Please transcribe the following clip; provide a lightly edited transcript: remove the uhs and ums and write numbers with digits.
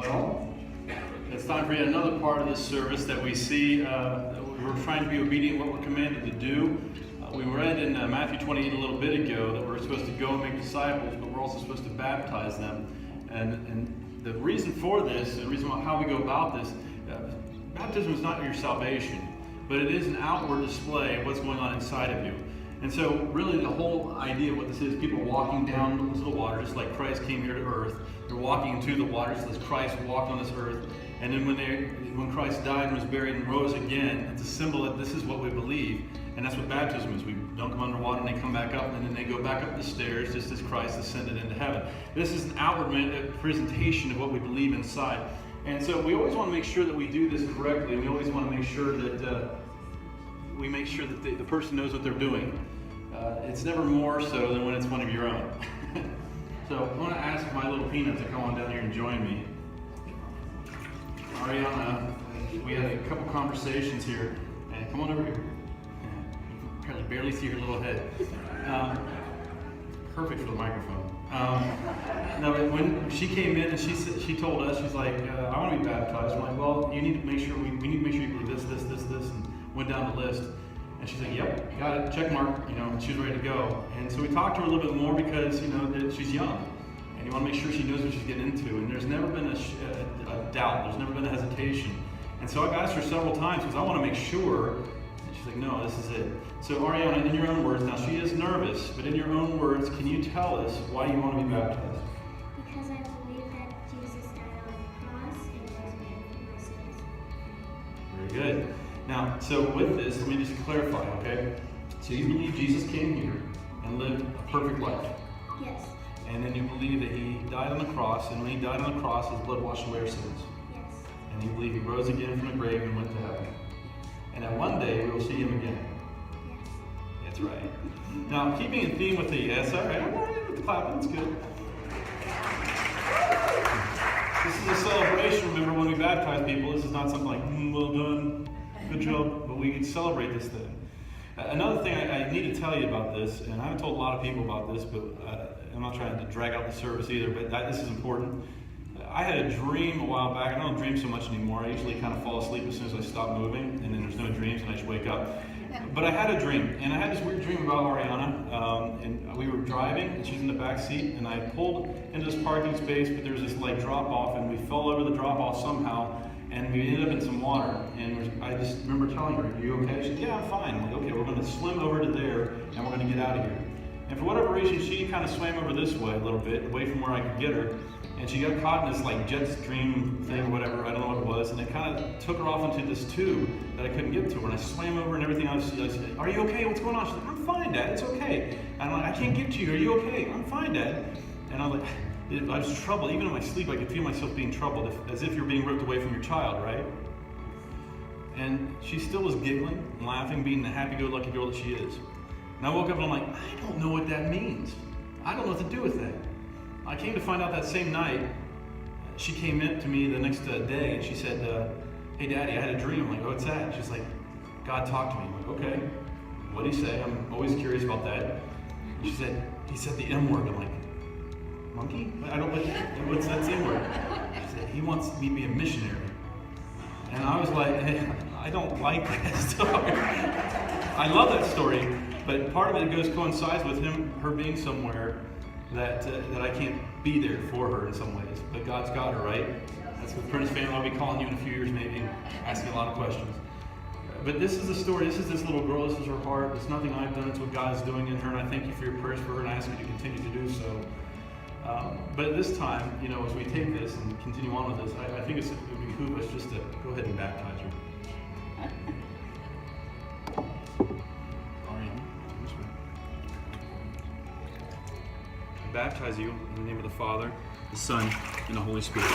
Well, it's time for yet another part of this service that we see. We're trying to be obedient to what we're commanded to do. We read in Matthew 28 a little bit ago that we're supposed to go and make disciples, but we're also supposed to baptize them. And the reason for this, the reason how we go about this, baptism is not your salvation, but it is an outward display of what's going on inside of you. And so really the whole idea of what this is, people walking down into the water, just like Christ came here to earth. They're walking into the water just as Christ walked on this earth. And then when Christ died and was buried and rose again, it's a symbol that this is what we believe. And that's what baptism is. We don't come underwater and they come back up, and then they go back up the stairs just as Christ ascended into heaven. This is an outward presentation of what we believe inside. And so we always want to make sure that we do this correctly. We always want to make sure that the person knows what they're doing. It's never more so than when it's one of your own. So I want to ask my little peanut to come on down here and join me. Arianna, we had a couple conversations here, and come on over here. I can barely see her little head. Perfect for the microphone. No, when she came in and she told us, she's like, I want to be baptized. I'm like, well, you need to make sure we need to make sure you believe this, and went down the list. And she's like, yep, got it, check mark, and she was ready to go. And so we talked to her a little bit more because, that she's young. And you want to make sure she knows what she's getting into. And there's never been a doubt, there's never been a hesitation. And so I've asked her several times because I want to make sure. And she's like, no, this is it. So Arianna, in your own words, now she is nervous, but in your own words, can you tell us why you want to be baptized? Because I believe that Jesus died on the cross and rose again for my sins. Very good. Now, so with this, let me just clarify, okay? So you believe Jesus came here and lived a perfect life. Yes. And then you believe that he died on the cross, and when he died on the cross, his blood washed away our sins. Yes. And you believe he rose again from the grave and went to heaven. And that one day we will see him again. Yes. That's right. Now, keeping in theme with the yes, all right, I'm all right with the clapping, it's good. This is a celebration. Remember, when we baptize people, this is not something like, well done, good job, but we celebrate this thing. Another thing I need to tell you about this, and I haven't told a lot of people about this, but I'm not trying to drag out the service either, but this is important. I had a dream a while back. I don't dream so much anymore. I usually kind of fall asleep as soon as I stop moving, and then there's no dreams, and I just wake up. But I had a dream, and I had this weird dream about Arianna, and we were driving, and she's in the back seat, and I pulled into this parking space, but there was this drop-off, and we fell over the drop-off somehow, and we ended up in some water. And I just remember telling her, "Are you okay?" She said, "Yeah, I'm fine." I'm like, "Okay, we're going to swim over to there, and we're going to get out of here." And for whatever reason, she kind of swam over this way a little bit, away from where I could get her. And she got caught in this jet stream thing or whatever, I don't know what it was, and it kind of took her off into this tube that I couldn't get to her. And I swam over and everything. I said, "Are you okay? What's going on?" She's like, "I'm fine, Dad, it's okay." And I'm like, "I can't get to you, are you okay?" "I'm fine, Dad." And I was like, I was troubled. Even in my sleep, I could feel myself being troubled, as if you're being ripped away from your child, right? And she still was giggling and laughing, being the happy-go-lucky girl that she is. And I woke up and I'm like, I don't know what that means. I don't know what to do with that. I came to find out that same night, she came in to me the next day and she said, "Hey Daddy, I had a dream." I'm like, "What's that?" She's like, "God talked to me." I'm like, "Okay, what'd he say?" I'm always curious about that. And she said, "He said the M word." I'm like, "Monkey? I don't like that. What's that M word?" She said, "He wants me to be a missionary." And I was like, "Hey, I don't like that story." I love that story, but part of it coincides with her being somewhere that I can't be there for her in some ways. But God's got her, right? That's what Prentice family, I'll be calling you in a few years maybe, asking a lot of questions. But this is the story. This is this little girl. This is her heart. It's nothing I've done. It's what God is doing in her. And I thank you for your prayers for her, and I ask you to continue to do so. But at this time, as we take this and continue on with this, I think it would behoove us just to go ahead and baptize her. Arianna, this way. I baptize you in the name of the Father, the Son, and the Holy Spirit.